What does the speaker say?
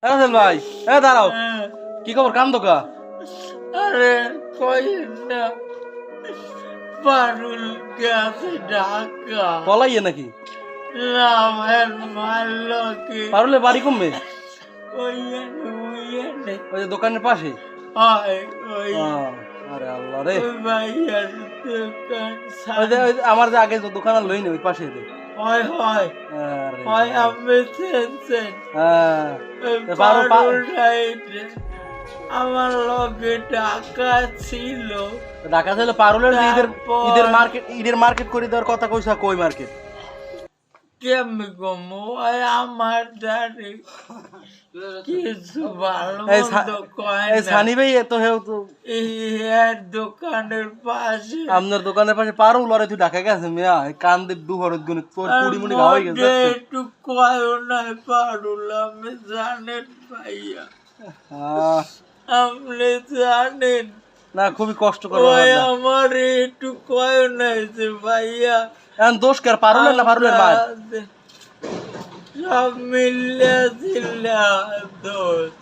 রাসেল ভাই, দাঁড়াও। কি খবর, কান্দো কা? আরে কই না, পারুল গেছে ঢাকা। পলাইয়ে নাকি? না ভাই, মারলো কি? পারুলের বাড়ি কমবে? ওই ওই যে দোকানের পাশে। ওই আরে আল্লাহ রে, ওই ভাইয়ার দোকান ওই যে আমার যে আগে দোকান আর লইনি ওই পাশে। হয় হয় আরে হয়, আমি চেনছেন হ্যাঁ, পারুল রাইডে আমার লগে টাকা ছিল। ঢাকা ছিল পারুলের যে তারপর- ঈদের মার্কেট করে দেওয়ার কথা কইছা, কই মার্কেট? কেমনি কমো আমার দাঁড়ি কিছু ভালো মন্দ কয় এই না। সানি ভাই তো হেউ তো এর দোকানের পাশে আপনার দোকানের পাশে পারুল আরে তুই ঢাকা গেছে মিয়া, কান দেব দুহরত গুনে তোর কুড়ি মুড়ি খাওয়াই গেছে। একটু কয় না পারুল, আমি জানেন ভাইয়া, আপনি জানেন না খুবই কষ্ট করে ওই আমার একটু কয় না যে ভাইয়া, এখন দোষ কার, পারুলের না পারুলের মা? সব মিলিয়ে দিলে দোষ।